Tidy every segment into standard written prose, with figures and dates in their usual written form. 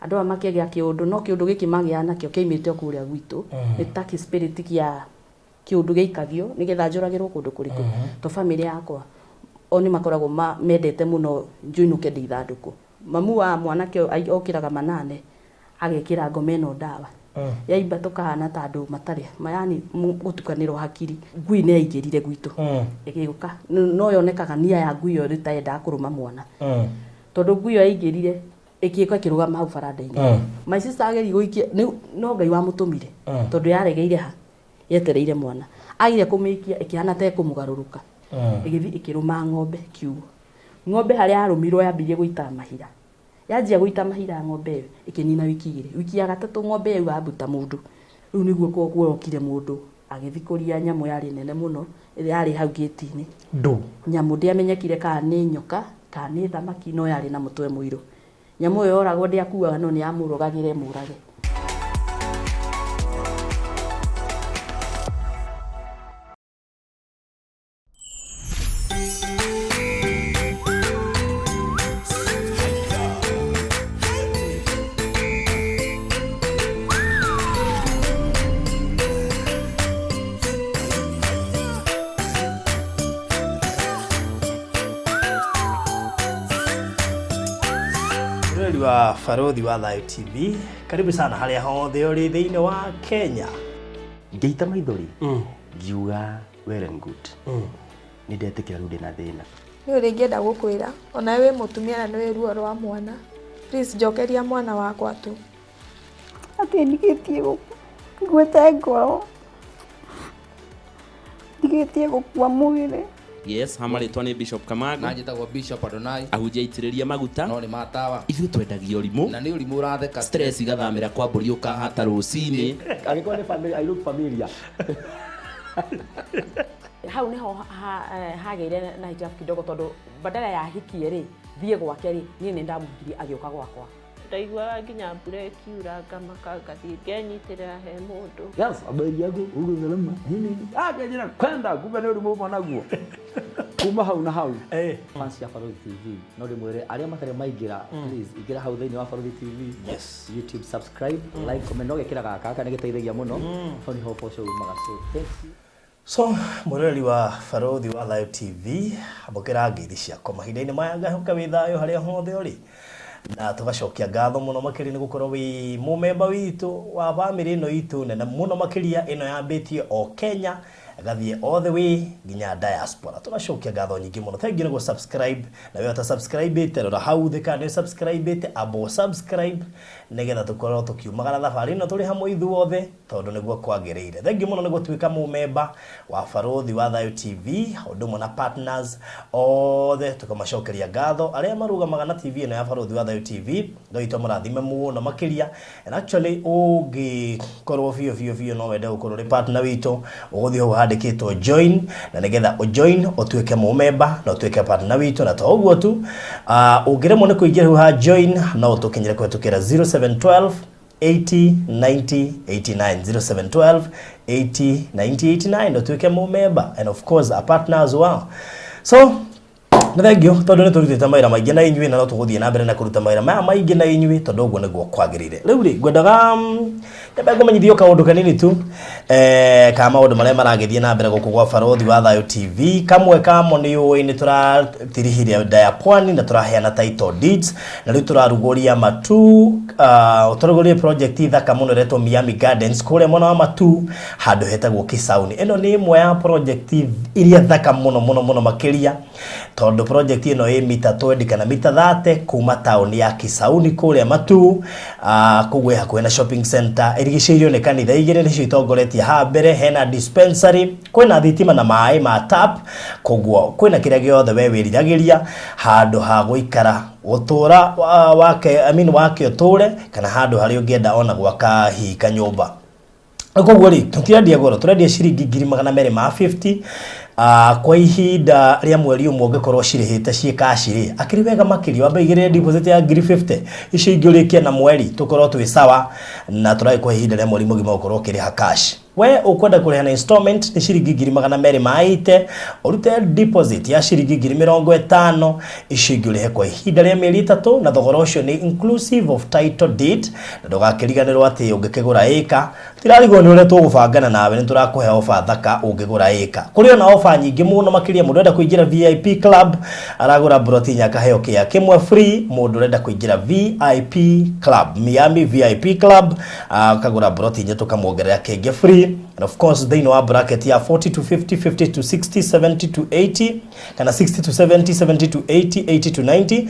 andå makĩgĩa kĩũndũ no kĩũndũ gĩkĩ magĩa nakĩo kĩimĩte kũrĩa gwitũ nĩ taki spirit kĩa kĩũndũ gĩikagio nĩgetha njũragĩrwo kũndũ kũrĩkũ to family yakwa o nĩ makoragwo mendete mũno njũinũke ndĩ ithandũkũ mamu wa mwanake okĩraga 8 agekĩra ngoma ĩno ndawa yaimba tũkahana ta andũ matarĩ yani gũtukanĩrwo hakiri ngui nĩ yaingĩrire gwitũ ĩgĩũka no yonekaga nia ya ngui ĩyo rĩtaendaga kũrũma mwana tondũ ngui ĩyo yaingĩrire ĩkĩũka kĩrũgama hau baranda-inĩ my sister ageri gũikia no Ngai wa mũtũmire tondũ yaregeire ha yetereire mwana agire kũmĩikia ĩkĩhana ta kũmũgarũrũka ĩgĩthi ĩkĩrũma ng'ombe kiugo ng'ombe harĩa yarũmirwo yambirie gũita mahira yanjia gũita mahira ng'ombe ĩyo ĩkĩnina wiki 2 wiki ya gatatũ ng'ombe ĩyo yabuta mũndũ rĩu nĩguo kuokire mũndũ agĩthikũria nyamũ yarĩ nene mũno yarĩ hau gate-inĩ nyamũ ndiamenyekire kana nĩ nyoka kana nĩ thamaki no yarĩ na mũtwe mũirũ nyamũ ĩyo yoragwo ndiakuaga no nĩ yamũrũgagĩre mũrage wa Barothi wa Thayo TV karibu sana harĩa hothe ũrĩ thĩinĩ wa Kenya ngeita maithori ngiuga well and good nĩ ndetĩkĩra rĩu ndĩna thĩna nĩ ũrĩ ngĩenda gũkwĩra ona wĩ mũtumia na nĩ ruo rwa mwana please njokeria mwana wakwa tu atĩ ndigĩtie gwĩte ngoro ndigĩtie gũkua mwĩrĩ. Yes, hamaritwa ni Bishop Kamago. Na njĩtagwo Bishop Adonai. Ahunjia itĩrĩria maguta. No nĩ matawa. Ithuĩ twendagia ũrimũ. Na nĩ ũrimũ ũratheka. Stress igathamĩra kwa mbũri ũkahata rũcinĩ. Angĩkorwo nĩ family, I look familiar. Hau niho hagĩire na hijab kidogo tondũ badala ya hikie rĩ thiĩ gwake rĩ niĩ nĩ ndamũgirie agĩũka gwakwa. Ndaiguaga nginya mbura ĩkiura ngamaka ngathiĩ ngenyitĩrĩra he mũndũ. Yes, habari yako uko salama? Nini? Ngejira kwenda kumbe nĩ ũrimũ ũmwe naguo. Kuma hau na hau. Fans ya Barothi TV. No ndĩmwĩre arĩa matarĩ maingĩra please ingĩra hau thĩinĩ wa Barothi TV. Yes. YouTube subscribe, like, comment no gekĩra gaka nĩ gĩteithagia mũno. Ho nĩ ho poco umaga so. So mũrori wa Barothi wa Thayo TV amũkĩra ngeithi ciakwa mahinda-inĩ maya ngahoka wĩ thayũ harĩa hothe ũrĩ. Na tugacokia ngatho muno makĩria nĩ gũkorwo wĩ mũmemba witũ wa bamĩrĩ ĩno itũ nene mũno makĩria ĩno yambĩtie o Kenya agathiĩ all the way nginya diaspora. Tugacokia ngatho nyingĩ mũno. Thank you nĩguo subscribe na wewe subscribe ite rora hau thĩ kana subscribe ite abo subscribe nĩgetha tũkorwo tũkiumagara thabarĩ ĩno tũrĩ hamwe ithuothe tondũ nĩguo kwagĩrĩire. Thank you mũno nĩguo tuĩka mũmemba wa Barothi wa Thayo TV ũndũ mũna partners othe tukamacokeria ngatho arĩa marugamaga na TV ĩno ya Barothi wa Thayo TV ndoito mũrathime mũno makĩria and actually ũngĩkorwo biũ no wende gũkorwo rĩ partner witũ ũgũthiĩ ho handĩkĩtwo join na nĩgetha ũjoin ũtuĩke mũmemba na ũtuĩke partner witũ na to ũguo tu ũngĩremwo nĩ kũingĩra ho ha join no ũtũkinyĩre kũhetũkĩra 0712 80 90 89 0712 80 90 89 ũtuĩke mũmemba and of course a partner as well. So thank you tondũ nĩ tũrutĩte mawĩra maingĩ na inyuĩ na no tũgũthiĩ na mbere na kũruta mawĩra maya maingĩ na inyuĩ tondũ ũguo nĩguo kwagĩrĩire. Rĩu rĩ ngwendaga ngũmenyithio kaũndũ kanini tu ka maũndũ marĩa maragĩthiĩ na mbere gũkũ gwa Barothi wa Thayo TV. Kamwe kamo nĩ ũĩ nĩ tũratirihiria Diapwani na tũraheana title deeds na rĩu tũrarugũria Matu tũrugũria project thaka mũno retwo Miami Gardens kũrĩa mwena wa Matu handũ hetagwo Kisauni. Ĩno nĩ ĩmwe ya project iria thaka mũno makĩria tondũ project ĩno ĩ mita 20 kana mita 30 kuma taoni ya Kisauni kũrĩa Matu kũgwe hakuhĩ na shopping center irigicĩirio nĩ kanitha igĩrĩ nĩcio itongoretie ha mbere hena dispensary kwĩna thitima na maĩ ma tap kũguo kwĩna kĩrĩa gĩothe we wĩriragĩria handũ ha gũikara ũtũra wake wake ũtũre kana handũ harĩa ũngĩenda ona gwaka hihi kanyũmba. Kũguo rĩ tũtirendia goro tũrendia ciringi 250 kwa ihinda rĩa mweri ũmwe ũngĩkorwo cirĩhĩte ciĩ cash rĩ akĩrĩ wega makĩria wambe igĩrĩre deposit ya 50 icio ingĩũrĩkia na mweri tũkorwo twĩ sawa na tũraĩ kwa ihinda rĩa mweri mũgima ũkorwo kĩrĩha cash we ukwenda kureha installment ni ciringi 200 maite urute deposit ya ciringi 50 icio ingĩ ũrĩhe kwa ihinda rĩa mĩeri 3 na thogora ũcio ni inclusive of title deed na ndũgakĩriganĩrwo atĩ ũngĩkĩgũra ĩka tirarigwo nĩ ũrĩa tũgũbangana nawe nĩ tũrakũhe ofa thaka ũngĩgũra ĩka kũrĩ ona ofa nyingĩ mũno makĩria mũndũ ũrenda kũingĩra VIP club aragũra broti nyakaheo kĩa kĩmwe free mũndũ ũrenda kũingĩra VIP club Miami VIP club akagũra broti nyingĩ tũkamuongerera kĩngĩ free and of course they know a bracket ya 40 to 50 50 to 60 70 to 80 kana 60 to 70 70 to 80 80 to 90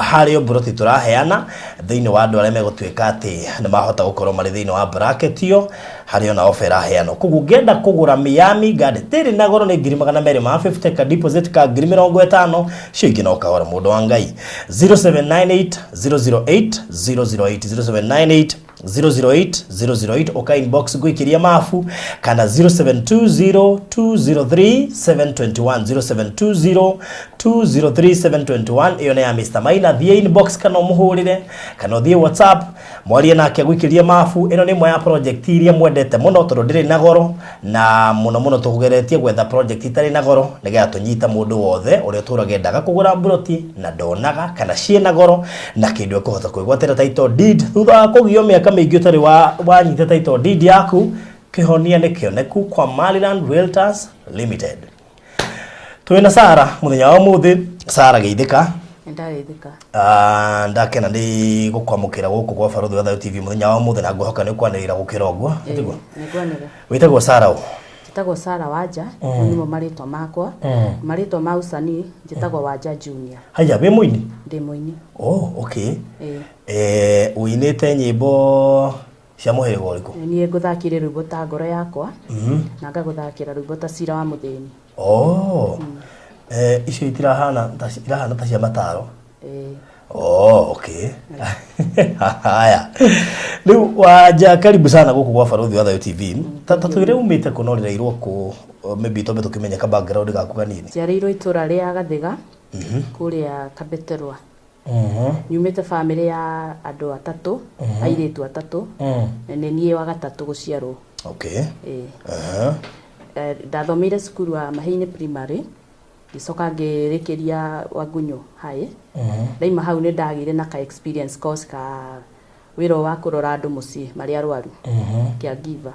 harĩ broti tũraheana thĩinĩ wa andũ arĩa megũtuĩka atĩ nĩ mahota gũkorwo marĩ thĩinĩ wa bracket iyo harĩ ona offer aheano koguo ngenda kũgũra Miami Garden tĩrĩ na goro nĩ 250 ka deposit ka 50 cio ingĩ no kahora mũndũ wa Ngai 0798 008 008 0798 008 oka inbox gwikiria mafu kana 0720 203 721 0720 203 721 iyo na ya Mr. Maina thie inbox kana muhurire kana thie WhatsApp mwarie nake gwikiria mafu ino ni mwe ya project iria mwendete muno tondu ndiri na goro na muno tugeretie gwetha project itari na goro nigetha tunyita mundu wothe uria turagendaga kugura broti na ndonaga kana ciena goro na kindu ekuhota kwigwatira title deed thutha kugio miaka mĩingĩ ũtarĩ wanyita title deed yaku kihonia nĩ kĩoneku kwa Maliland Realtors Limited. Twina Sara muthenya wa umuthi Sara geithika ndageithika ndakena ni gukwamukira guku kwa Barothi wa TV muthenya wa umuthi na ngũhoka nĩ kwanĩrĩra gũkĩra ũguo nĩguo nĩkwanĩrĩra wĩtagwo Sara o njĩtagwo Sara Wanja nĩmo marĩtwa makwa marĩtwa ma usanii njĩtagwo Wanja Junior haya wĩ mũini ndĩ mũini okay uinĩte nyĩmbo cia mũhĩrĩga ũrĩkũ niĩ ngũthakire rwĩmbo ta ngoro yakwa na ngagũthakĩra rwĩmbo ta cira wa mũthĩni icio irahana ta cia mataro okay haya rĩu Wanja karibu sana gũkũ gwa Barothi wa TV tatũire umĩte kũnorĩrĩirwo kũ maybe tombe tukĩmenyeka background gaku kanini ciarĩirwo itũra rĩa Gathiga kũrĩa Kabeterwa nyumĩte family ya andũ atatũ airĩtu atatũ na niĩ wa gatatũ gũciarwo okay ndathomeire cukuru wa Mahĩinĩ primary gicoka ngĩrĩkĩria Wangũnyũ high ndaima hau nĩ ndagire na ka experience course ka wĩra wa kũrora andũ mũciĩ marĩ arwaru kĩa giver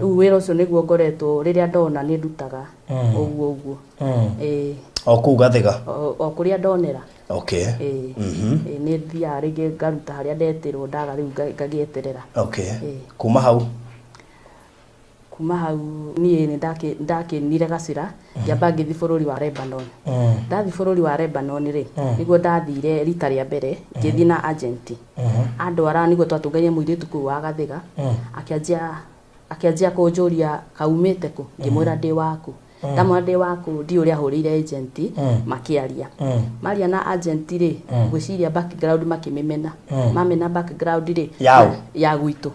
rĩu wĩra ũcio nĩguo ngoretwo rĩrĩa ndona nĩ ndutaga ũguo o kũu Gathiga o kũrĩa ndonera okay nĩ thiaga rĩngĩ ngaruta harĩa ndetirwo ndaga rĩu ngagĩeterera okay kuma hau niĩ nĩ ndakinire gacira ngĩamba ngĩthi bũrũri wa Lebanon ndathi bũrũri wa Lebanon rĩ nĩguo ndathire rita rĩa mbere ngĩthi na agent andwara nĩguo twatũngaire mũirĩtu kũu wa Gathiga akĩanjia kũnjũria kaumĩte kũ ngĩmwĩra ndĩ waku ndamwĩra ndĩ waku ndi ũrĩa ahũrĩire agent makĩaria maria na agent rĩ gwĩciria background makĩmĩmena mamena background rĩ ya gwitũ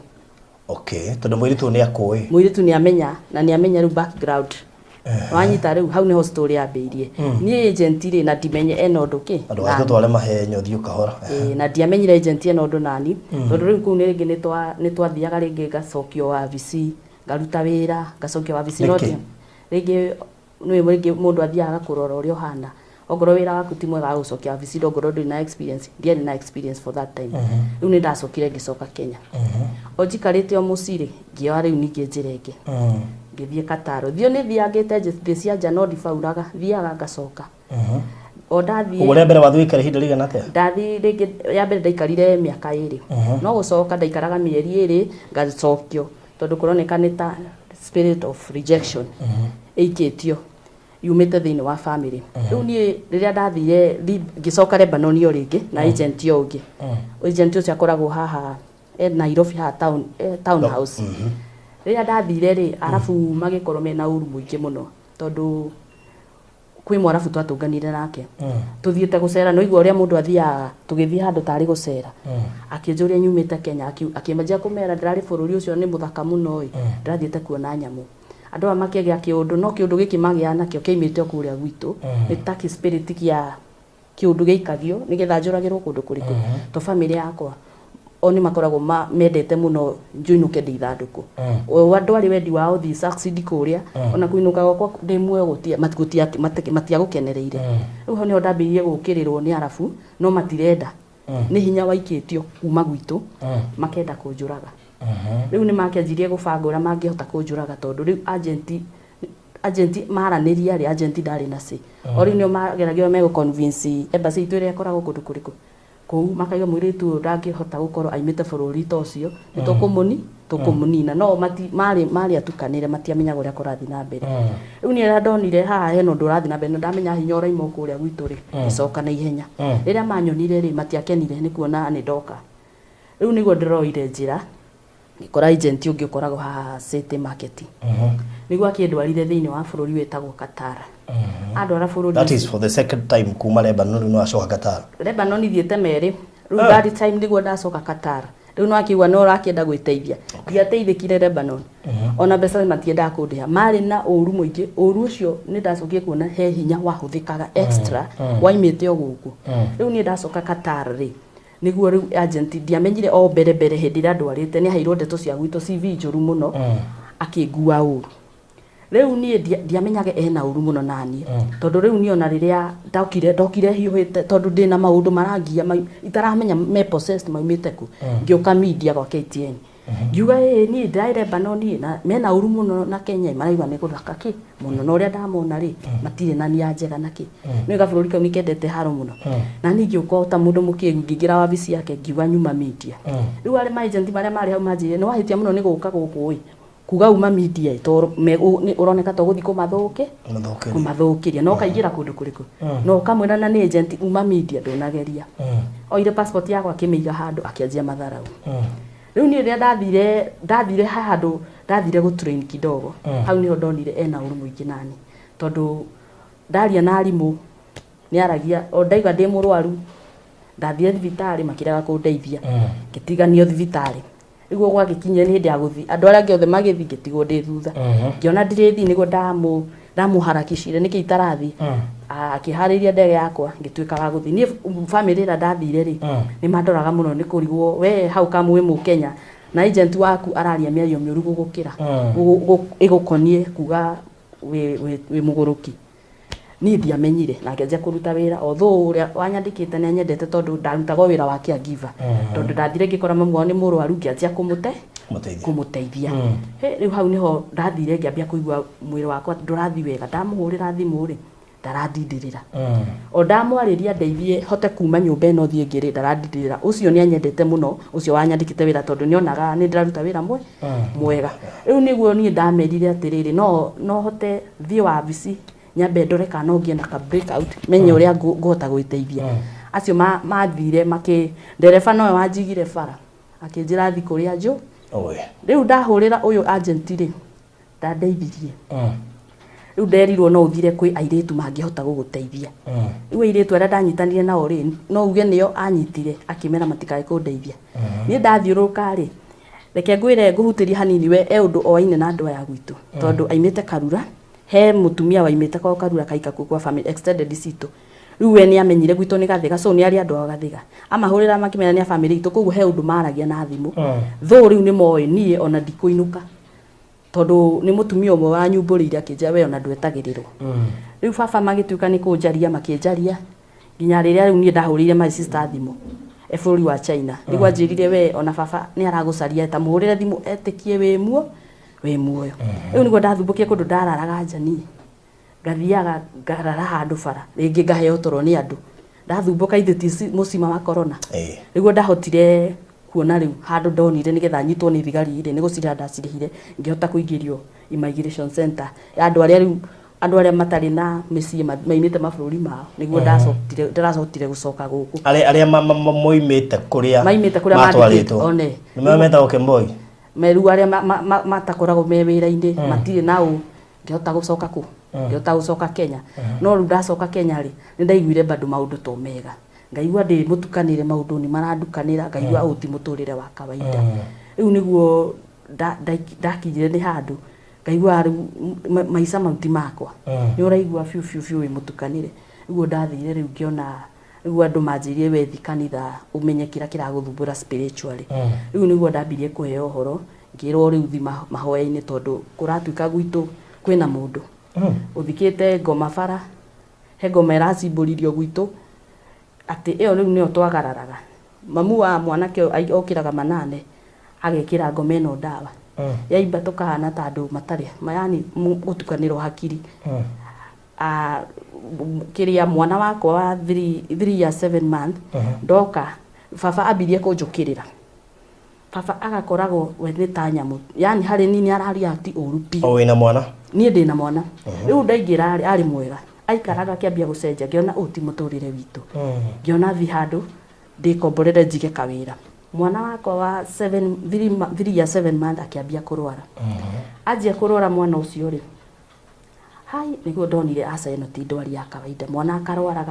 okay tondu mũirĩtu nĩ akũĩ mũirĩtu nĩ amenya na nĩ amenya rĩu background wanyita rĩu hau nĩho story yambĩirie niĩ agent rĩ na ndimenye ena ũndũ kĩ andũ acio tware mahenyo thiũ kahora na ndiamenyire agent ena ũndũ nani tondũ rĩu kũu nĩ rĩngĩ nĩ twathiaga rĩngĩ ngacokio wabici ngaruta wĩra ngacokio wabici no rĩngĩ nĩ mũndũ athiaga kũrora ũrĩa ũhana ongorwo wĩra waku ti mwega gũcokia wabici ongorwo ndĩ na experience ndiarĩ na experience for that time rĩu nĩ ndacokire ngĩcoka Kenya o njikarĩte o mũciĩ ngĩoya rĩu ningĩ njĩra ĩngĩ ngĩthiĩ Kataro thio nĩ thiangĩte thĩ cia nja no ndibauraga thiaga ngacoka o ndathiĩ ũguo rĩa mbere wathiĩ ũikare ihinda rĩigana atĩa ndathi rĩngĩ ya mbere ndaikarire mĩaka 2 no gũcoka ndaikaraga mĩeri 2 ngacokio tondũ kũroneka nĩ ta spirit of rejection ĩikĩtio yumĩte thĩinĩ wa family rĩu niĩ rĩrĩa ndathire ngĩcoka Lebanon yo rĩngĩ na agent yo ũngĩ agent ũcio akoragwo haha Nairobi haha town house rĩrĩa ndathire rĩ arabu magĩkorwo mena ũru mũingĩ mũno tondũ kwĩ mwarabu twatũnganire nake tuthiĩte gũcera no igua ũrĩa mũndũ athiaga tũgĩthiĩ handũ tarĩ gũcera akĩnjũria nyumĩte Kenya akĩmanjia kũmera ndararĩ bũrũri ũcio nĩ mũthaka mũno ndathiĩte kuona nyamũ andũ a makĩgĩa kĩũndũ no kĩũndũ gĩkĩ magĩa nakĩo kĩimĩte o kũrĩa gwitũ nĩ ta spirit kĩa kĩũndũ gĩikagio nĩgetha njũragĩrwo kũndũ kũrĩkũ to family yakwa oni makoragwo mendete muno njuinuke ndi ithanduku andu ari wendi wao thi succeed kuria ona kuinuka gwakwa ndi muoyo matia gukenereire riu ho ni ndambirie gukirirwo ni arafu no matirenda ni hinya waikitio kuma gwitu makenda kunjuraga riu ni makianjirie gubanga ura mangihota kunjuraga tondu riu agent maraniria ri agent ndari na si ori ni mageragia mego convince embassy itu ria ikoragwo kundu kuriku kou makaiga mwiritu ndangihota gukorwo aimite bururi ta ucio tukumunina no mari atukanire matiamenyaga uria kurathi na mbere riu ni ndonire haha heno ndurathi na mbere ndamenya hinya uraimo kuria gwitu ri icoka na ihenya riria manyonire ri matiakenire ni kuona ni ndoka riu niguo ndiroire njira ngikora agent ungi ukoragwo haha city market niguo akindwarire thiini wa bururi wetagwo Qatar andwara bururi that is for the second time kuma Lebanon no acoka Qatar Lebanon ithiete meri riu that time niguo ndacoka Qatar riu no akiuga no rakienda gwiteithia ndiateithikire Lebanon ona mbeca matienda kundiha mari na uru muingi uru ucio ni ndacokie kuona he hinya wahuthikaga extra waimite oguku riu ni ndacoka Qatar ri niguo riu agent ndiamenyire o mbere hindi ria ndwarite ni hairwo ndeto cia gwitu CV njuru muno akingua uru riu ni ndiamenyaga ena uru muno nani tondu riu ni ona riria ndokire hiuhite tondu ndina maundu marangia itaramenya me possessed maumite ku ngioka media kwa KTN ngiuga ni ndai Lebanon na mena uru muno na Kenya maraiwa ni kuthaka ki muno no ria ndamona ri matire na nia njega naki ni gabururi kau nikendete haro muno na ningi ukota mundu mukiru ngingira wabici yake ngiuga nyuma media riu ari agent maria mari hau manjire ni wahitia muno ni guka guku kuga uma media to uroneka to guthi kumathukiria no kaigira kundu kuriku no kamwira na ni agent uma media ndonageria oire passport yakwa kimiiga handu akianjia matharau riu ni ria ndathire handu ndathire gu train kidogo hau niho ndonire ena uru muingi nani tondu ndaria na arimu ni aragia o ndaiga ndi murwaru ndathire thibitari makiraga kundeithia ngitiganio thibitari iguo gwagikinya ni hindi ya guthi andu aria giothe magithi ngitigo ndi thutha ngiona ndirithi niguo ndamuharakicire niki itarathi akihariria ndege yakwa ngituika wa guthi ni family ra ndathire ri ni mandoraga muno ni kurigwo we hau kamu wi mu Kenya na agent waku araria miario miuru gugukira igukonie kuga we muguruki ni ndiamenyire na ngeja kuruta wira otho uria wanyandikite ni anyendete tondu ndarutaga wira wa caregiver tondu ndathire ngikora mamu wao ni murwaru ngianjia kumuteithia riu hau niho ndathire ngiambia kuigua mwiri wakwa ndurathi wega ndamuhurira thimu ri ndaradindirira o ndamwariria ndeithie hote kuma nyumba ino thie ngiri ndaradindirira ucio ni anyendete muno ucio wanyandikite wira tondu nionaga ni ndiraruta wira mwega riu niguo ni ndamerire atiriri no hote thie wabici nyambe ndore kana ngie na ka break out menye uria ngota gwiteithia acio mathire ndereba no wanjigire bara akinjira thi kuria nju riu ndahurira uyu agent ri ndandeithirie riu nderirwo no uthire kwi airetu mangihota guguteithia riu airetu aria ndanyitanire nao ri no uge nio anyitire akimera matikae kundeithia ni ndathiuruka ri reke ngwire nguhutiria hanini we undu oaine na andu aya gwitu tondu aimite Karura he mutumia waimite kwa Karura kaika kwa family extended situ riu we ni amenyire gwitu ni gathiga so ni ari andu a gathiga amahurira makimenya ni family itu koguo he undu maragia na thimu tho riu ni moe nie ona ndikuinuka tondu ni mutumia umwe wa nyumburiire akinja we ona ndwetagirirwo riu baba magituika ni kunjaria makinjaria nginya riria riu ni ndahurire my sister thimu bururi wa China niguo anjirire we ona baba ni aragucaria ta muhurire thimu etikie we muoyo riu niguo ndathumbukie kundu ndararaga njani ngathiaga ngarara handu bara ringi ngaheo toro ni andu ndathumbuka ithiti mucima wa corona niguo ndahotire kuona riu handu ndonire nigetha nyitwo ni thigari ire nigucira ndacirihire ngihota kuingirio immigration center andu aria matari na micii maimite mabururi mao niguo ndaracotire gucoka guku aria moimite kuria matwaritwo one ni memeta okemboi meru aria matakoragwo me wira-ini matire nao ngihota gucoka ku ngihota gucoka Kenya no riu ndacoka Kenya ri ni ndaiguire bado maundu to mega ngaigua ndi mutukanire maundu ni marandukanira ngaigua uti muturire wa kawaida riu niguo ndakinyire ni handu ngaigua maica mauti makwa ni uraigua fiu wi mutukanire niguo ndathire riu ngiona Riu andu manjirie wethi kanitha umenye kira kiraguthumbura spiritually. Riu niguo ndambirie kuheo horo ngirwo riu thi mahoya-ini tondu kuratuika gwitu kwina mundu uthikite ngoma bara he ngoma iracimburirio gwitu ati iyo riu nio twagararaga mamu wa mwanake okiraga manane agekira ngoma ino ndawa yaimba tukahana ta andu matari mayani gutukanirwo hakiri kiria mwana wakwa wa 3 years 7 month ndoka baba ambirie kunjukirira baba agakoragwo we ni ta nyamu yani hari nini araria ati urupi o wina mwana nie ndina mwana riu ndaingira ari mwega aikaraga kiambia gucenja ngiona uti muturire witu ngiona vi handu ndikomborere njige kawira mwana wakwa wa 3 years 7 month akiambia kurwara ajia kurwara mwana ucio ri hai niguo ndonire aca ino ti ndwari ya kawaida mwana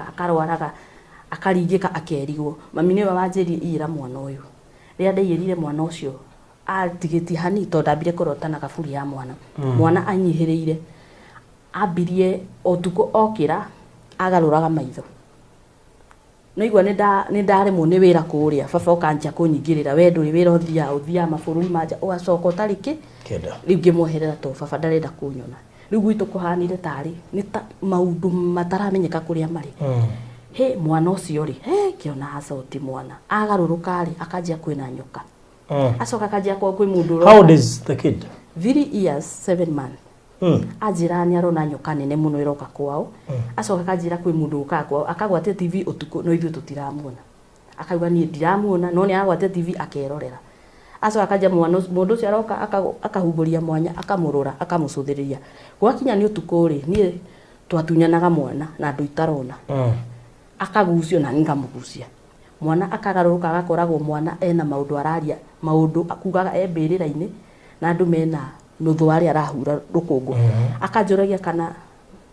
akarwaraga akaringika akerigwo mami niwe wanjiri ira mwana uyu ria ndaiyirire mwana ucio atigiti hani to ndambire kurotana kaburi ya mwana mwana anyihiriire ambirie otuko okira agaruraga maitho no igwa ni ndaremwo ni wira kuria baba ukanjia kunyingirira we nduri wira uthia mabururi manja ugacoka utariki kenda riu ngimweherera to baba ndarenda kunyona riu gwitu kuhanire tari ni maundu mataramenyeka kuria mari he mwana ucio ri he kiona acoti mwana agaruruka ri akajia kwina nyoka acoka akajia kwa kwi mundu how old is the kid 3 years 7 months ajirani arona nyoka nene muno iroka kwao acoka akajira kwi mundu uka kwao akagwate TV utuku no ithu tutiramuona akauga ni ndiramuona no ni agwate TV akerorera acoka akaja mundu ucio aroka akahumburia mwanya akamurura akamucuthiriria gwakinya ni utuku ri ni twatunyanaga mwana na andu itarona akagucio na ngamugucia mwana akagaruruka agakoragwo mwana ena maundu araria maundu akugaga embirira-ini na andu mena nuthu ari arahura rukungu akanjuragia kana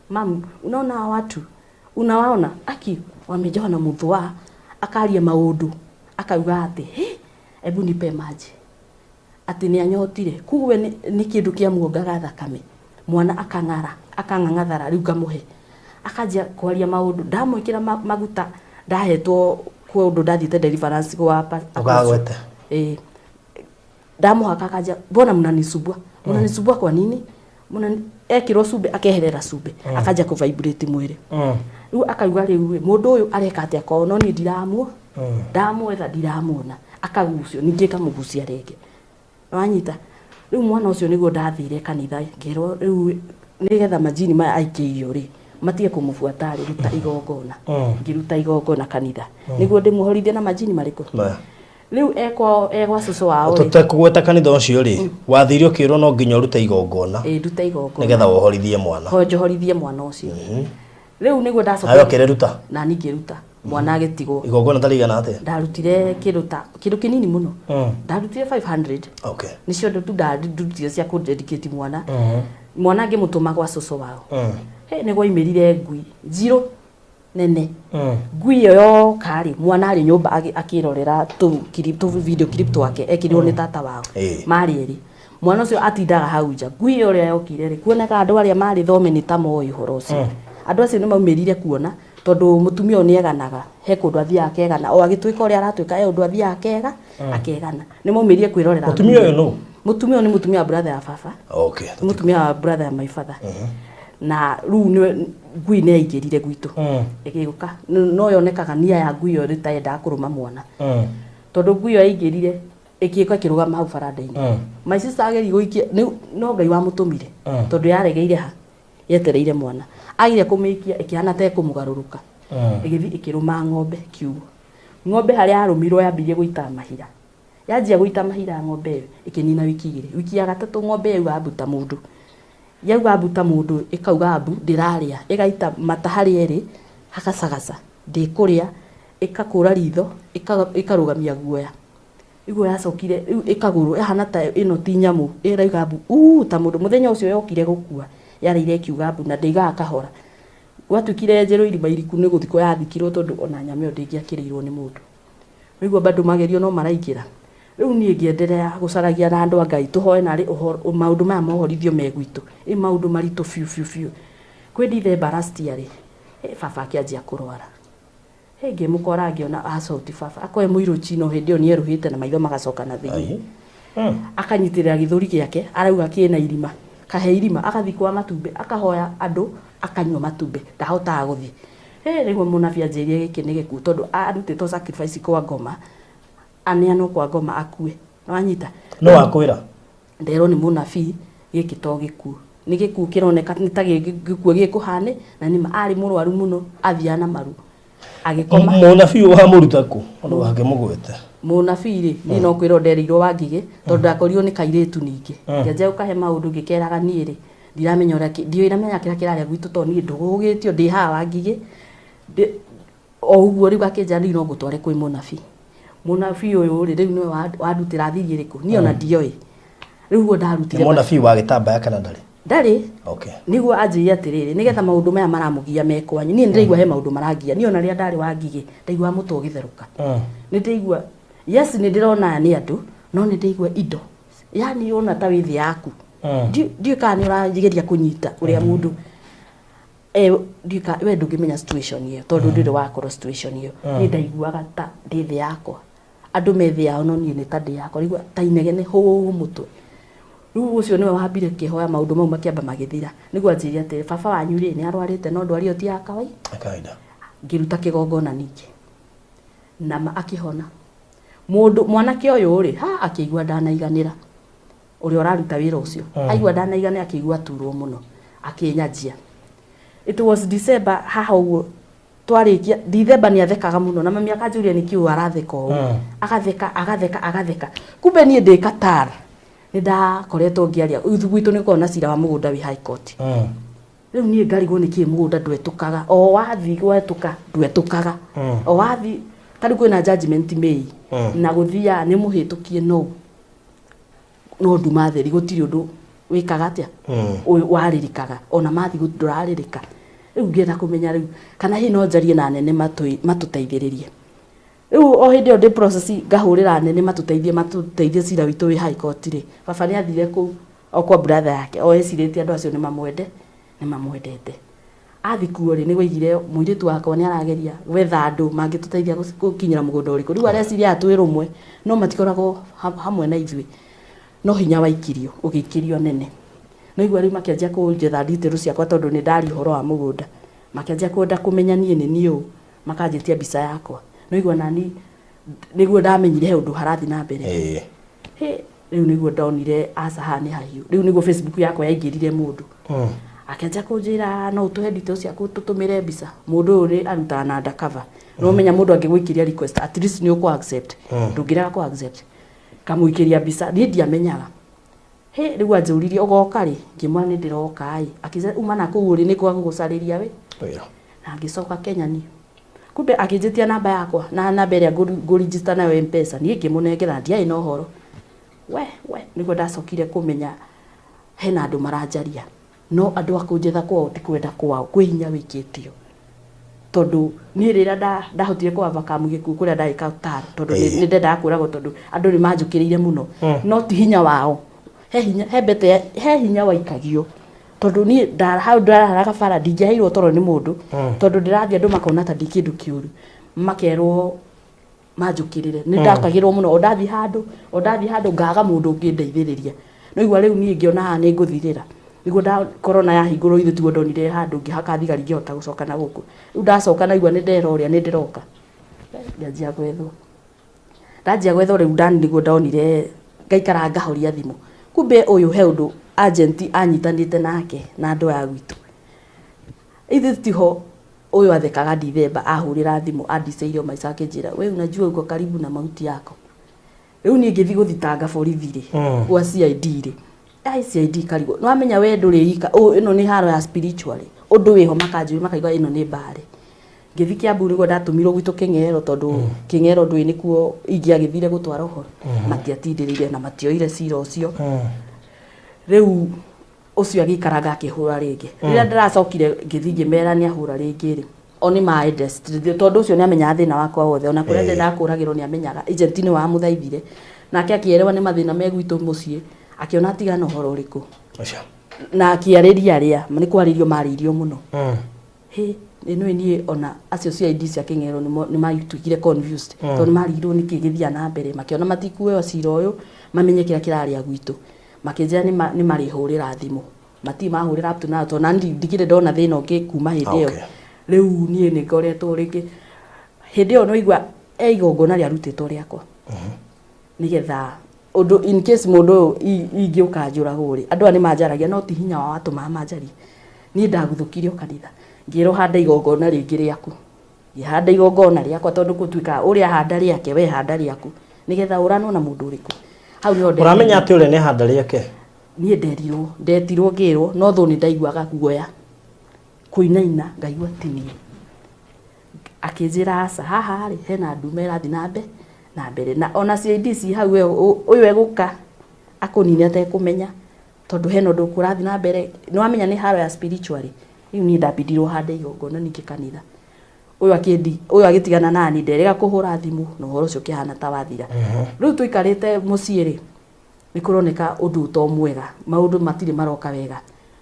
mam unaona watu unawaona aki wamejaona muthwa akaria maundu akauga ati ebu nipe maji ati ni anyotire kuwe ni kindu kia muongaga thakame mwana akang'ang'athara riu ngamuhe akajia kwaria maundu ndamwikira maguta ndahetwo kwa undu ndathite deliverance kwa hapa ukagwete ndamuhaka akajia mbona mnanisumbua kwa nini ekirwo cumbe akeherera cumbe akajia ku vibrate mwiri riu akauga riu mundu uyu areka atia ko no ni ndamwetha ndiramuona akagucio ningi kamugucia rege wanyita riu mwana ucio niguo ndathire kanitha ngirwo riu nigetha majini maya aikirio ri matige kumubuata ri ruta igongona ngiruta igongona kanitha niguo ndimuhorithie na majini mariku riu egwa cucu wao ri tutekugweta kanitha ucio ri wathirio kirwo no nginya urute igongona ruta igongona nigetha wohorithie mwana honjohorithie mwana ucio riu niguo ndacoka ayo kireruta na ningiruta mwana agetigwo igongona tarigana ate ndarutire kindu kinini muno ndarutire 500 okay nicio ndu ndarutire cia ku dedicate mwana mwana ngimutuma kwa cucu wao he niguo imirire ngui zero nene ngui yo kari mwana ari nyumba akirorera tu video clip twake ekirwo ni tata wao mari eri mwana ucio atindaga hau nja ngui uria yokire ri kuoneka andu aria mari thome ni tamoyo horo ucio andu acio ni maumirire kuona tondu mutumia oni eganaga he kundu athia akegana o agituika uria aratuika undu athia akega akegana ni maumirie kwirorera mutumia uyu no mutumia ni mutumia brother ya baba okay mutumia brother ya my father na riu ni ngui ni aingirire gwitu igiguka no yonekaga nia ya ngui yo ritaenda kuruma mwana tondu ngui yo aingirire ikiika kirugama hau baranda-ini my sister ageri guikia no ngai wa mutumire tondu yaregeire ha yetereire mwana agire kumikia ikihana te kumugaruruka igithi ikiruma ng'ombe kiugo ng'ombe haria arumirwo yambirie guita mahira yanjia guita mahira ng'ombe ikinina wiki ya gatatu ng'ombe yau abuta mundu yauga abuta mundu ikauga abu ndiraria igaita mata hari eri hakacagaca ndikuria ikakura ritho ikarugamia guoya igwo yacokire ikaguru ihana ta ino ti nyamu irauga abu ta mundu muthenya ucio yokire gukua yarire kiuga abu na ndiga kahora gwatukire njero irima iriku ni guthiko yathikirwo tondu ona nyamio ndingiakirirwo ni mundu igwo bado magerio no maraingira riu nie ngiendelea gucaragia na andu angai tuhoe na ri maundu maya mohorithio megwitu maundu maritu fiu kwi ndithe barasti ari baba akianjia kurwara Henge mukora ngiona assault baba akoe muiru chino hindi oni eruhite na maitho magacoka na thigi akanyitirira githuri giake arauga kina irima kahe irima akathi kwa matumbe akahoya andu akanywa matumbe ndahota guthi rĩu mũnabi anjĩrie gĩkĩ nĩ gĩkuũ tondũ arutĩtwo sacrifice kwa ngoma aneanwo kwa ngoma akue no anyita no akwĩra nderwo nĩ mũnabi gĩkĩ to gĩkuũ nĩ gĩkuũ kĩroneka nĩ ta gĩkuũ gĩkũhane na nĩ arĩ mũrwaru mũno athiana maru agĩkoma mũnabi wa mũruta kũ ũndũ wake mũgwete mũnabi rĩ niĩ no kwĩrwo ndereirwo Wangigĩ tondũ ndakorirwo nĩ kairĩtu ningĩ ngĩanjia gũkahe maũndũ ngĩkeraga niĩ rĩ ndiramenya ũrĩa ndiramenya kĩrĩa kĩrarĩa gwitũ tondũ niĩ ndũgũgĩtio ndĩ haha Wangigĩ o ũguo rĩu akĩnjania no ngũtware kwĩ mũnabi ũyũ rĩ rĩu nĩwe wandutĩra thiri ĩrĩkũ niĩ ona ndioĩ rĩu ũguo ndarutire mũnabi wa gĩtambaya kana ndarĩ okay niguo anjĩria atĩrĩrĩ nĩgetha maũndũ maya maramũgia mekwanyu niĩ ndĩraigua he maũndũ maragia niĩ ona rĩrĩa ndarĩ Wangigĩ ndaigua mũtwe ũgĩtherũka nĩ ndĩigua yes nĩ ndĩrona nĩ andũ no nĩ ndĩigua indo yani ona ta wĩ thĩ yaku ndiũ kana nĩ ũrageria kũnyita ũrĩa mũndũ ndika we ndũngĩmenya situation ĩyo tondũ ndĩrĩ wakorwo situation ĩyo nĩ ndaiguaga ta ndĩ thĩ yakwa andũ me thĩ yao no niĩ nĩ ta ndĩ yakwa rĩu ta inegene hũũ mũtwe rĩu ũcio nĩwe wambire kĩhoya maũndũ mau makĩamba magĩthira nĩguo anjĩria atĩ baba wanyu rĩ nĩ arwarĩte no ndwari ĩyo ti ya kawaida ngĩruta kĩgongona ningĩ na akĩhona mũndũ mwanake ũyũ rĩ akĩigua ndanaiganĩra ũrĩa ũraruta wĩra ũcio aigua ndanaiganĩra akĩigua turwo mũno akĩnyanjia it was December haha ũguo twarĩkia December nĩ athekaga mũno na mami akanjũria nĩ kiũ aratheka ũũ agatheka kumbe niĩ ndĩ Qatar nĩ ndakoretwo ngĩaria gwitũ nĩ kona cira wa mũgũnda wĩ high court rĩu niĩ ngarigwo nĩ kĩĩ mũgũnda ndwetũkaga o wathi gwetũka ndwetũkaga o wathi tarĩ kwĩna judgment May na gũthia nĩ mũhĩtũkie no nduma theri gũtirĩ ũndũ wĩkaga atĩa warĩrĩkaga ona mathi ndũrarĩrĩka rĩu ngĩenda kũmenya rĩu kana hihi no njarie na nene matũteithĩrĩrie rĩu o hĩndĩ ĩyo ndĩ process ngahũrĩra nene matũteithie cira witũ wĩ high court rĩ baba nĩ athire kũu o kwa brother yake o ecirĩtie andũ acio nĩ mamwendete athi kuo rĩ nĩ waigire mũirĩtu wakwa nĩ arageria gwetha andũ mangĩtũteithia gũkinyĩra mũgũnda ũrĩkũ rĩu areciria atwĩ rũmwe no matikoragwo hamwe na ithuĩ no hinya waikirio ũgĩikirio nene no igua rĩu makĩanjia kũnjetha details ciakwa tondũ nĩ ndari ũhoro wa mũgũnda makĩanjia kwenda kũmenya niĩ nĩ niĩ ũũ makanjĩtia mbica yakwa no igua nani nĩguo ndamenyire he ũndũ harathi na mbere rĩu nĩguo ndonire aca haha nĩ hahiũ rĩu nĩguo Facebook yakwa yaingĩrire mũndũ akĩanjia kũnjĩra no ũtũhe details ciaku tũtũmĩre mbica mũndũ ũyũ nĩ arutaga na undercover no menya mũndũ angĩgwĩkĩria request at least nĩ ũkũ accept ndũngĩrega kũ accept kamũikĩria mbica niĩ ndiamenyaga rĩu anjũririe ũgoka rĩ ngĩmwĩra nĩ ndĩroka akĩnjĩra uma na kũu ũrĩ nĩ ngũgũcarĩria na ngĩcoka Kenya niĩ kumbe akĩnjĩtia namba yakwa na namba ĩrĩa ngũ-register nayo M-Pesa niĩ ngĩmũnengera ndiarĩ na ũhoro we nĩguo ndacokire kũmenya hena andũ maranjaria no andũ akũnjetha kwao ti kwenda kwao kwĩ hinya wĩkĩtio tondũ niĩ rĩrĩa ndahotire kwamba kamũgĩkuũ kũrĩa ndarĩ Qatar tondũ nĩ ndendaga kũragwo tondũ andũ nĩ manjũkĩrĩire mũno no ti hinya wao he hinya waikagio tondũ niĩ hau ndararaga bara ndingĩaheirwo toro nĩ mũndũ tondũ ndĩrathiĩ andũ makona ta ndĩ kĩndũ kĩũru makerwo manjũkĩrĩre nĩ ndakagĩrwo mũno o ndathiĩ handũ ngaga mũndũ ũngĩndeithĩrĩria no igua rĩu niĩ ngĩona haha nĩ ngũthirĩra nĩguo korona yahingũrwo ithuĩ tiguo ndonire handũ ngĩhaka thigari ngĩhota gũcoka na gũkũ rĩu ndacoka naigua nĩ ndera ũrĩa nĩ ndĩroka ndanjia gwethwo rĩu ndani nĩguo ndonire ngaikara ngahoria thimũ kumbe ũyũ he ũndũ agent anyitanĩte nake na andũ a gwitũ ithuĩ tiho ũyũ athekaga December ahũrĩra thimũ andicĩirio maica akĩnjĩra we unajua uko karibu na mauti yako rĩu niĩ ngĩthi gũthitanga borithi rĩ gwa CID rĩ CID karibu no amenya we ndũrĩika ĩno nĩ haro ya spiritual ũndũ wĩho makaigua ĩno nĩ mbare ngĩthi Kiambu nĩguo ndatũmirwo gwitũ Kĩng'ero tondũ Kĩng'ero ndũĩ nĩkuo ingĩagĩthire gũtwara ũhoro matiatindĩrĩire na matioire cira ũcio rĩu ũcio agĩikaraga akĩhũra rĩngĩ rĩrĩa ndĩracokire ngĩthi ngĩmera nĩ ahũra rĩngĩ rĩ o nĩ maendestre tondũ ũcio nĩ amenyaga thĩna wakwa wothe ona kũrĩa ndĩrenda kũragĩrwo nĩ amenyaga agent nĩ wa mũthaithire nake akĩerewa nĩ mathĩna me gwitũ mũciĩ akiona tigana ũhoro ũrĩkũ na akĩarĩria arĩa nĩ kwarĩrio marĩirio mũno ino ni ona acio CID cia King'ero ni maituikire confused to ni marirwo ni kigithia na mbere makiona matikuwe cira uyu mamenye kira kiraria gwitu makijia ni marihurira thimu mati mahurira up to now to nandi ndigire ndona thina ungi kuma hindi iyo riu nie ni ngoretwo ringi hindi iyo no igwa igongona ria rutitwo riakwa nigetha undu in case mundu ingiuka njuragwo ri andu ani manjaragia no ti hinya wa watu manjari ni ndaguthukirio kanitha ngiro handa igongona ringi riaku ihanda igongona riakwa tondu gutuika uria handa riake we handa riaku nigetha urano na mundu uriku hau ni onde uramenya ati uri ni handa riake ni ndetirwo ngirwo no thu ni ndaiguaga guoya kuinaina ngaigua tini akinjira asa haha ri hena ndume rathi na mbere na ona CIDC hau uyu eguka akonini atekumenya tondu heno ndukurathi na mbere ni wamenya ni haro ya spiritually riu ni ndabidirwo hande igongona ningi kanitha uyu agitigana nani nderega kuhura thimu no horo cio kihana ta wathira riu tuikarite mucii ri nikuroneka undu to mwega maundu matire maroka wega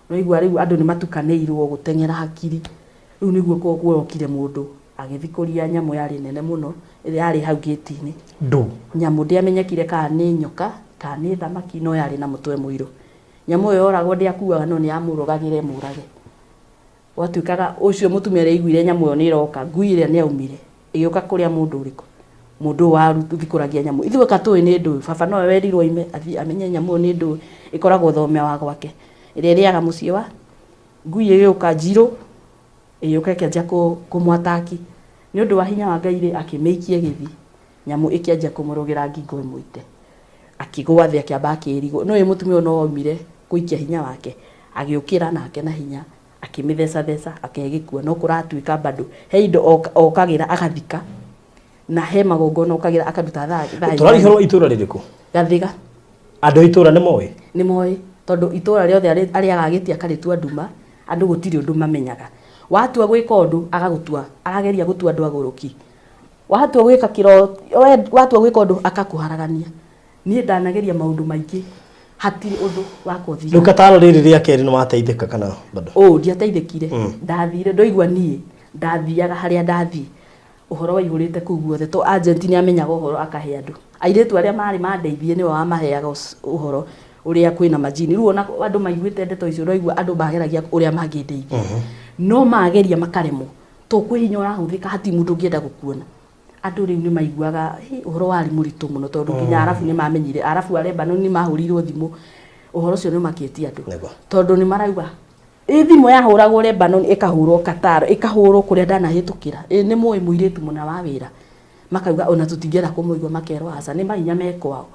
no igwa riu andu ni matukaneirwo gutengera hakiri riu niguo kuokire mundu agithikuria nyamu yari nene muno iri yari hau gate-ini nyamu ndiamenyekire kana ni nyoka kana ni thamaki no yari na mutwe muiru nyamu yo oragwo ndiakuaga no ni amurugagire murage watuikaga ucio mutumia reiguire nyamu yo ni iroka nguire ni aumire iyoka kuria mundu uriku mundu waru thikuragia nyamu ithuĩ katũĩ nĩ ndũĩ baba no werirwo ime amenye nyamu nĩ ndũĩ ikoragwo thome wa gwake ĩrĩa ĩrĩaga mũciĩ wa ngui ĩgĩũka njirũ ĩgĩũka ĩkĩanjia kũmwataki nĩ ũndũ wa hinya wa Ngai akĩmĩikia gĩthi nyamu ĩkĩanjia kũmũrũgĩra ngingo ĩmũite akĩgwa thĩ akĩamba akĩrigwo no mũtumia no oimire gũikia hinya wake agĩũkĩra nake na hinya akĩmĩtheca akĩgĩkua no kũratuĩka bado he indo okagira agathika na he magongona okagira akaduta thaa turarihorwo itura ririku Gathiga andu itura ni moe tondu itura riothe ari agagitia karitua nduma andu gutiri undu mamenyaga watua gwika undu agagutua arageria gutua andu aguruki watua gwika kiro watua gwika undu akakuharagania nie ndanageria maundu maingi hatiri undu wakothia riu kataro riri ria keri no mateithika kana bado ndiateithikire ndathire ndoigwa nie ndathiaga haria ndathi uhoro waihurite kuu guothe to agent ni amenyaga uhoro akahe andu airetu aria mari mandeithie ni wa maheaga uhoro uria kwina majini riu ona andu maiguite ndeto icio roigwa andu bageragia uria mangindeithia no mageria makaremo to kwihinya urahuthika hati mundu ngienda gukuona andu riu ni maiguaga uhoro wari muritu muno tondu nginya arafu ni mamenyire arafu areba no ni mahurirwo thimu uhoro cio ni makietia andu tondu ni marauga thimu yahuragwo Lebanon ikahurwo Qatar ikahurwo kuria ndanahitukira ni muyi muiritu muna wa wira makauga ona tutingera kumuigwa makerwa hasa ni mahinya mekwao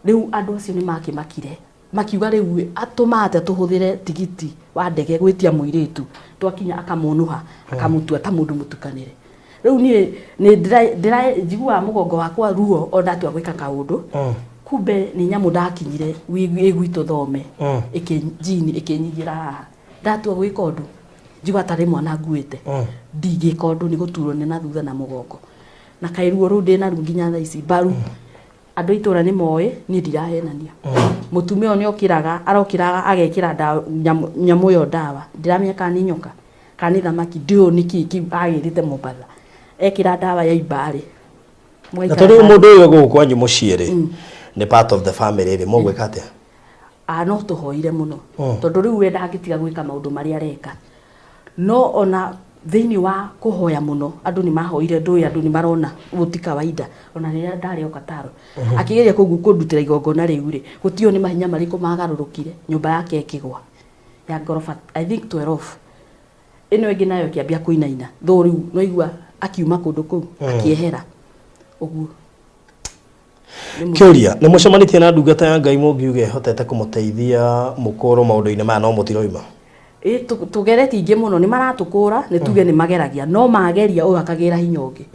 riu andu acio ni makimakire makiuga riu atumate tuhuthire tigiti wa ndege gwitia muiritu twakinya akamunuha akamutua ta mundu mutukanire riu ni ndira njigua mugongo wakwa ruo ona atua gwika kaundu kumbe ni nyamu ndakinyire gwitũ thome ikinjini ikinyigira haha ndatua gwika undu njigua tari mwana nguite ndigika undu ni guturwo ni na thutha na mugongo na kairuo ru ndina ru nginya thaa ici baru andu itura ni moe ni ndirahenania mutumia ni okiraga arokiraga agekira nyamu yo dawa ndiramenya kana ni nyoka kana ni thamaki ndio niki agirite mubatha ekira dawa ya ibari na tondu mundu uyu gukwanyu muciiri ni part of the family ri mogwika atia no tuhoire muno tondu riu we ndangitiga gwika maundu mari areka no ona thiini wa kuhoya muno andu ni mahoire ndui andu ni marona gutika waida ona riria ndari Okataro akigeria kundutira igongona riu ri gutio ni mahinya mariku magarurukire nyumba yake ikigwa ya gorofa I think 12 ino ingi nayo kiambia kuinaina tho riu no igua akiuma kundu kuu akiehera uguo Kiuria ni mucemanitie na ndungata ya Ngai mungiuge hotete kumuteithia mukoro maundu-ini maya no mutiroima tugeretie ingi muno ni maratukura ni tuge ni mageragia no mageria uyu akagira hinya ungi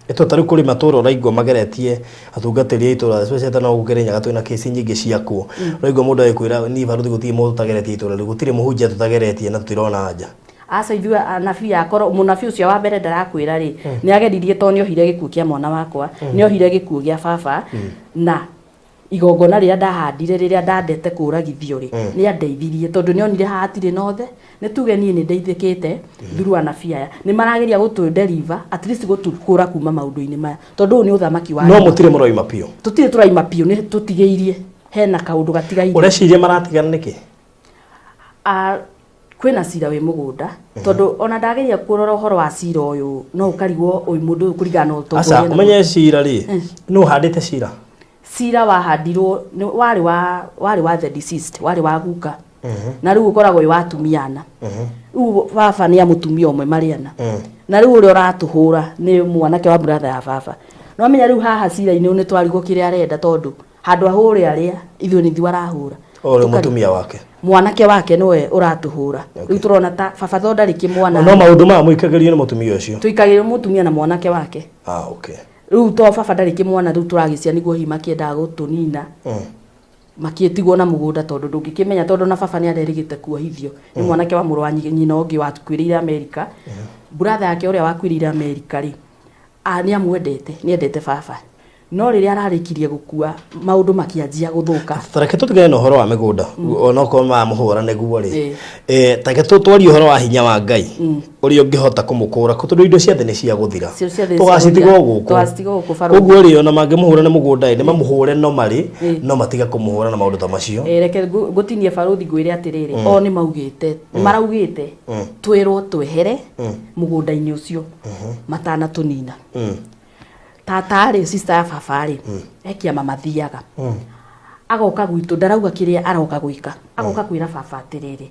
eto tari kuri matura raigwa mageretie atungatiri itura special no gukerenyaga twina kesi nyingi ciakuo raigwa mundu akwira ni baruthi gutie mundu tageretie itura gutire muhunjia tutageretie na tutirona anja asa ithua anabii akoro munabii ucio wa mbere ndarakwira ri ni ageririe to ni ohire gikuo kia mwana wakwa ni ohire gikuo gia baba na igongona rĩrĩa ndahandire rĩrĩa ndandete kũragithio rĩ nĩ andeithirie tondũ nĩ onire hatirĩ nothe nĩ tuge niĩ nĩ ndeithĩkĩte through anabii aya nĩ marageria gũtũ deliver at least gũtũkũra kuma maũndũ-inĩ maya tondũ ũyũ nĩ ũthamaki wa no mũtirĩ mũroima piũ tũtirĩ tũraima piũ nĩ tũtigĩirie hena kaũndũ gatigairie ũreciria maratigana nĩkĩ kwĩna cira wĩ mũgũnda tondũ ona ndageria kũrora ũhoro wa cira ũyũ no ũkarigwo ũyũ mũndũ ũyũ kũringana na ũtongoria aca ũmenye cira rĩ nũ handĩte cira cira wahandirwo warĩ wa the deceased warĩ wa guka na rĩu ũkoragwo wĩ wa atumiana rĩu baba nĩ amutumia ũmwe mariana na rĩu ũrĩa ũratũhũra nĩ mwanake wa brother ya baba no amenya rĩu haha cira-inĩ nĩ twarigwo kĩrĩa arenda tondũ handũ ahũre arĩa ithuĩ nĩ ithuĩ arahũra ũrĩ mutumia wake mwanake wake niwe uratuhura riu turona ta baba thonda riki mwana no maundu ma muikagirio ni mutumia ucio tuikagirio mutumia na mwanake wake okay riu to baba ndariki mwana riu turagicia niguo hima kienda gutunina makietigwo na mugunda tondu ndungikimenya tondu na baba ni arerigite kuohithio ni mwanake wa muru wa nyina ungi wa kwirire America brother yake uria wakwirire America ri ni amwendete ni endete baba no riria ararikirie gukua maundu makianjia guthuka tareke tutigane na uhoro wa migunda ona ko ma muhura neguo ri tareke tutwari uhoro wa hinya wa Ngai uri ungihota kumukura kutundu indo ciathe ni cia guthira tugacitigo guku koguo ri ona mangimuhura na mugunda ni mamuhure no mari no matiga kumuhura na maundu ta macio reke gutinie baruthi ngwire atiriri o ni maugite maraugite twirwo twehere mugunda-ini ucio matana tunina tatari sister ya baba-ri ekia mama thiaga agoka gwitu ndarauga kiria aroka gwika agoka kwira baba atiriri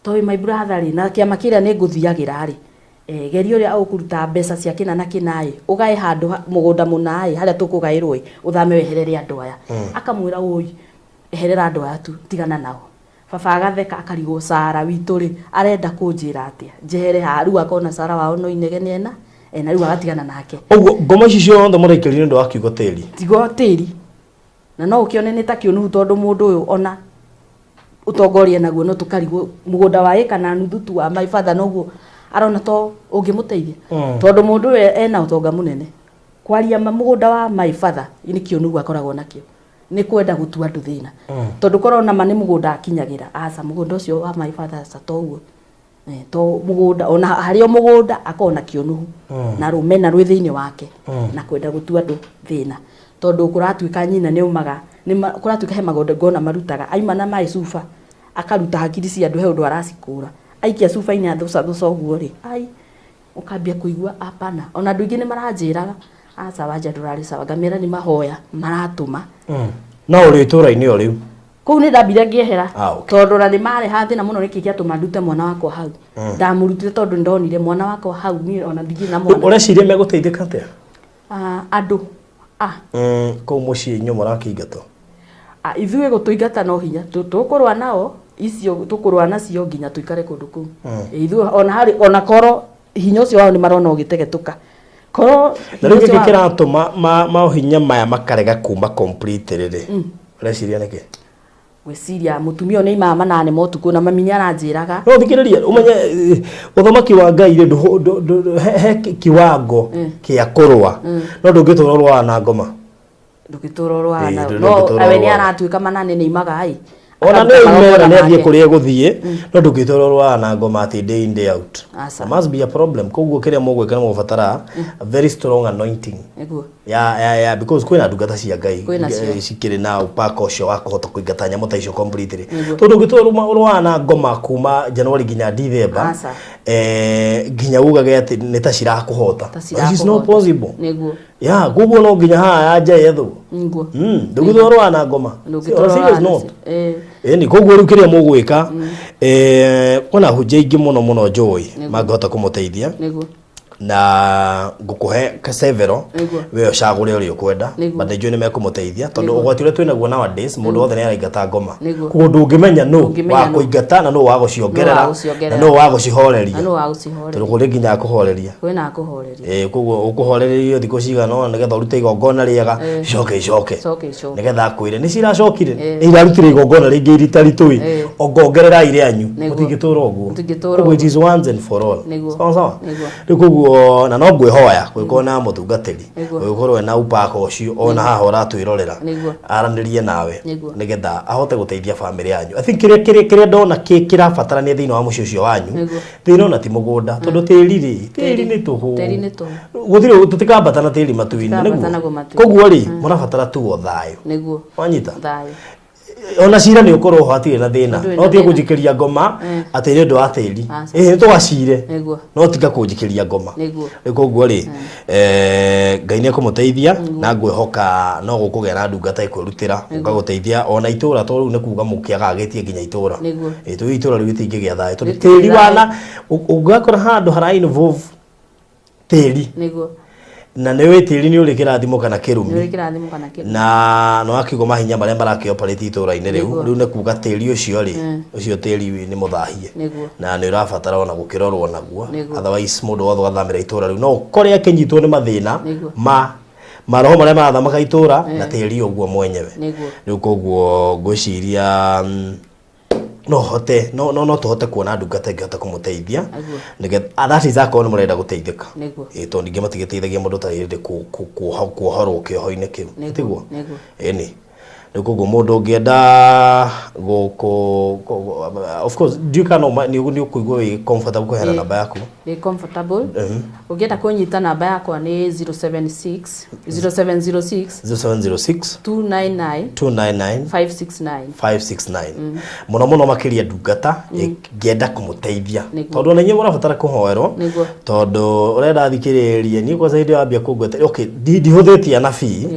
toy my brother ri na kiama kiria ni nguthiagira ri geri uria aukuruta mbeca cia kina na kinai ugae handu mugunda munai haria tukugairwo uthame weherere andu aya akamwira oi eherera andu aya tu tigana nao baba agatheka akarigo Sara witu ri arenda kunjira atia jehere haru akona Sara wao no inegeniena na riu agatigana nake oguo ngoma ici ciothe mũraikĩrire nĩ wa kiugo tĩri tigo tĩri na no ũkĩone nĩ ta kĩonuhu tondũ mũndũ ũyũ ona ũtongoria naguo no tũkarigwo mũgũnda wa ĩka na nuthu tu wa my father noguo arona to ũngĩmũteithia tondũ mũndũ ũyũ ena ũtonga mũnene kwaria mũgũnda wa my father nĩ kĩonuhu akoragwo nakĩo nĩ kwenda gũtua andũ thĩna tondũ korwo na nĩ mũgũnda akinyagĩra aca mũgũnda ũcio wa my father aca toguo to mugunda ona hario mugunda akona kionuhu na rumena rwi thiini wake na kwenda gutua andu thina tondu kuratuika nyina ni umaga ni kuratuika he magonde ngona marutaga aimana mai sufa akaruta hakiri cia andu he undu aracikura aikia sufa ina thuca uguo ri ai ukambia kuigua apana ona andu ingi ni maranjiraga aca wanja ndurari sawa ngamira ni mahoya maratuma no uri tura-ini o riu kuu ni ndambire ngiehera tondu na ni mare hathi na muno niki kiatuma ndute mwana wakwa hau ndamurutire tondu ndonire mwana wakwa hau ni ona ndigi na mwana ureciria meguteithika atia andu kuu mucii nyu murakĩingatwo ithuĩ gũtũingata no hinya tũkũrũa nao icio tũkũrũa nacio nginya tũikare kũndũ kũu ithuĩ ona hari ona korwo hinya ũcio wao nĩ marona ũgĩtegetũka korwo na rĩu gĩkĩ kĩratũma mahinya maya makarega kuma complete rĩrĩ ureciria nĩkĩ gwiciria mutumia ni mama nane motuko na mami aranjiraga no thikiriria umenye uthamaki wa Ngai he kiwango kia kurwa no ndungiturwa na ngoma ndugiturwa na no awe ni aratuika manane ni imaga ai ona ni imera ni athie kuria guthie no ndungiturwa na ngoma ati day in day out there must be a problem koguo kiria mugwika na mubatara a very strong anointing eguo ya because kwina ndungata cia Ngai cikiri na upako ucio wa kuhota kuingata nyamo ta icio completely tondu ndungiturwa na ngoma kuma January nginya December nginya ugage ati ni ta cirakuhota this is not possible neguo ya koguo no nginya ha anja yethu nguo ndungiturwa na ngoma no ni koguo riu kiria mugwika kuna hujja ingi muno joy mangihota kumuteithia na ngukuhe kasevero we ucagure uri ukwenda but nijue ni mekumuteithia tondu ugwati ule twinaguo nowadays mundu wothe ni araingata ngoma koguo ndungimenya no wa kuingata na no wa guciongerera na no wa gucihoreria tondu kuri nginya kuhoreria kwina kuhoreria koguo ukuhoreria thiku cigana no nigetha urute igongona riega coke nigetha akwire ni ciracokire irarutire igongona ringi ritari ongongerera ire anyu mutingitura uguo koguo it is once and for all sawa riu koguo koguo na no ngwihoya gwiko na mutungatiri gwikorwo na upako ucio ona haha uratwirorera aranirie nawe nigetha ahote guteithia family yanyu. I think kire ndona kirabatarania thiini wa mucio ucio wanyu thina ti mugunda tondu tiri ni tuhu guthire tutikambata na tiri matuini koguo ri murabatara tu o thayo niguo wanyita thayo ona cira ni ukorwo hatire na thina no tie kunjikiria ngoma ati ni ndu wa tiri ni tugacire no tiga kunjikiria ngoma koguo ri Ngai ni akumuteithia na ngwihoka no gukuge na ndungata ikwirutira ukaguteithia ona itura to riu ni kuga mukiaga agetie nginya itura tu itura riu itingigia thayo tondu tiri wana ugakora handu hara involve tiri na newe tiri ni uri kirathimo kana kirumi na no akigo mahinya maria marake operate itura-ini riu ne kuga tiri ucio ri ucio tiri ni muthahie na ni urabatara ona gukirorwo naguo otherwise mundu wothe gathamira itura riu no ukore akinyitwo ni mathina maroho maria marathamaka itura na tiri uguo mwenyewe riu koguo ngwiciria no tuhote kuona ndungata ingihota kumuteithia nigetha that is akona murenda guteithika to ninge matigiteithagia mundu ta indi kuohorwo kioho-ini kiu tiguo ni koguo mundu ngienda of course do you can ni ukuigua wi comfortable kuhera namba yaku ni comfortable ungienda kunyita namba yakwa ni 0706 299 569 muno makiria ndungata ngienda kumuteithia tondu na nyinyi murabatara kuhoerwo tondu urenda thikiriria ni kwa zaidi wambia kugweta okay ndihuthitie na fee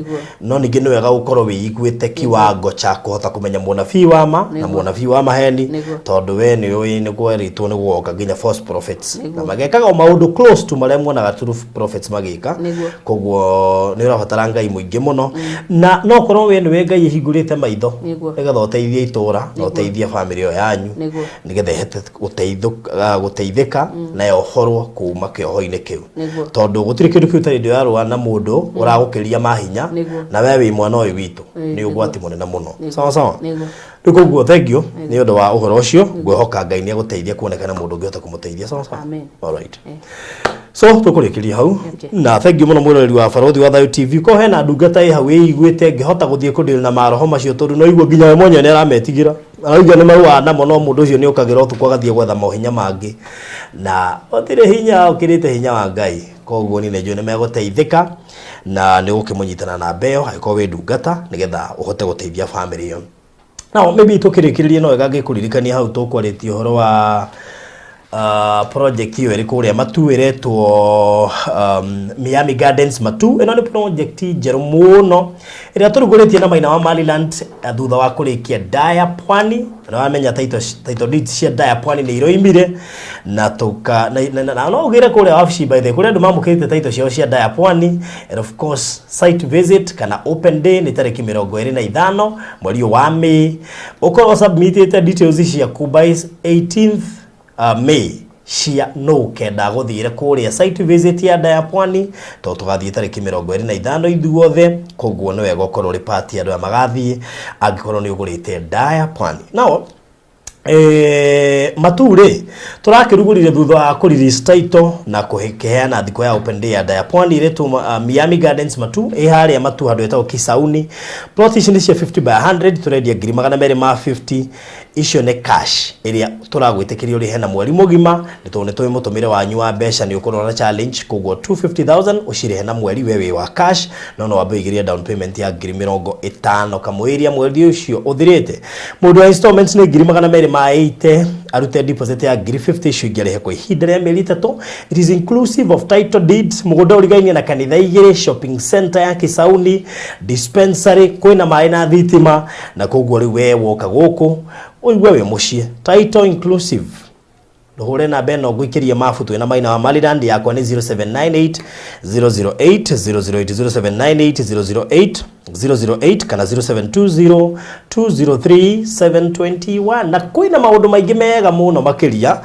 no ningi ni wega gukorwo wiiguite kiwango cha kuhota kumenya munabii wa ma na munabii wa maheni tondu we ni ui ni gweritwo ni guoka nginya false prophets na magekaga maundu close to maria muonaga true prophets magika koguo ni urabatara Ngai muingi muno na no korwo we ni we Ngai hingurite maitho nigetha uteithie itura na uteithie family yo yanyu nigetha ihete guteithika na yohorwo kuma kioho-ini kiu tondu gutiri kindu kiu tari ndio yarwa na mundu uragukiria mahinya na we wi mwana uyu witu ni ugwati munene muno sawa koguo thank you ni undu wa uhoro ucio ngwihoka Ngai ni aguteithia kuonekana mundu ngihota kumuteithia sawa all right so tukurikiria hau na thank you muno murori wa Barothi wa Thayo TV ko hena ndungata i hau igwite ngihota guthie kundil na maroho macio tondu no igua nginya we mwenye ni arametigira arauga ni maruwa na mono mundu ucio ni ukagira utukwa gathie gwetha mohinya mangi na otire hinya ukirite hinya wa Ngai koguo ni nejo ni meguteithika na ni gukimunyitana na mbeo haiko we ndungata nigetha uhote guteithia family yo now maybe tukirikiririe no wega ngikuririkania hau tukwarĩtie uhoro wa project hiyo iri kuria Matu iretwo Miami Gardens Matu ino ni project njeru muno iria turuguretie na Maina wa Maliland thutha wa kurikia Daya Pwani na wamenya title deeds cia Daya Pwani ni iroimire na tuka na no ugire kuria wabici by the kuria ndu mamukite title ciao cia Daya Pwani and of course site visit kana open day ni tariki 25 mweri wa Mei uko submitted details cia kubai 18th May cia no kenda guthire kuria site visit ya Daya Pwani to tugathie tariki 25 ithuothe koguo ni wega ukorwo ri party andu magathie angikorwo ni ugurite Daya Pwani now Mature turakirugurire thutha wa kurelease title na kuheana thiko ya open day ya Daya Pwani iretu Miami Gardens Matu haria Matu handu etagwo Kisauni plot ici ni cia 50 by 100 turendia ngiri 250 icio ne cash iria turagwitikiria uri hena mweri mugima nitone twi mutumire wanyu wa mbeca ni ukorwo na challenge koguo 250,000 ushire hena mweri wewe wa cash no wabigiria down payment ya ngiri 50 kamwiria mweri ucio uthirite mundu wa installments ni ngiri 280 arute deposit ya ngiri 50 icio ngere kwa ihinda rĩa mĩeri 3 it is inclusive of title deeds mugunda urigainie na kanitha igire shopping center ya Kisauni dispensary kwina mai na thitima na koguo ri we woka guku uigwe we mucie title inclusive Hore na beno gwikiria mafutu na Maina wa Maliland yakwa ni 0798 008 008 0798 008 kana 0720 203 721 na kwina maundu maingi mega muno makiria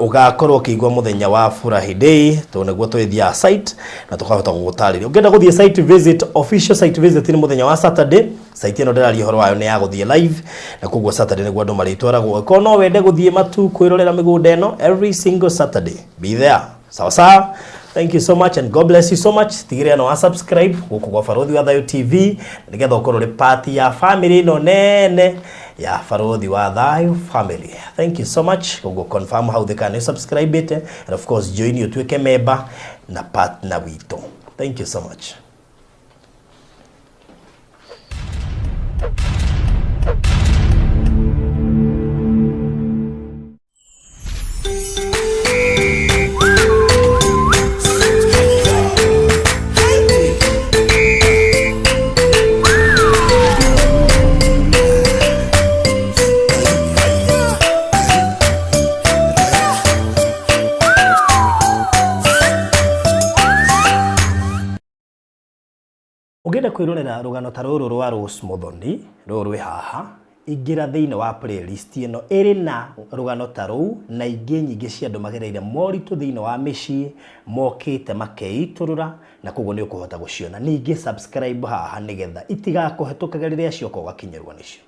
ugakorwo kiigwa muthenya wa Furahi Day to neguo twithia site na tukahota gugutariria ungenda guthie site visit official site visit ni muthenya wa Saturday site ino ndirari horo wayo ni ya guthie live na kugwa Saturday neguo andu maritwaragwo ko no wende guthie Matu kwirorera migunda eno every single Saturday be there Sawa sawa. Thank you so much and God bless you so much. Tigire no subscribe guku kwa Farodhi wa Thayo TV nigetha ukorwo ri part ya family no nene ya Farodhi wa Thayo family. Thank you so much. Go confirm how they can subscribe it and of course join you tuweke member na partner wito. Thank you so much. Ugenda kwirorera rugano ta ruru rwa Rose Muthoni ruru haha ingira thiini wa playlist ino iri na rugano ta ruu na ingi nyingi cia andu magereire moritu thiini wa micii mokite makeiturura na koguo ni ukuhota guciona ningi subscribe haha nigetha itigakuhetukaga riria cioka ugakinyirwo nicio.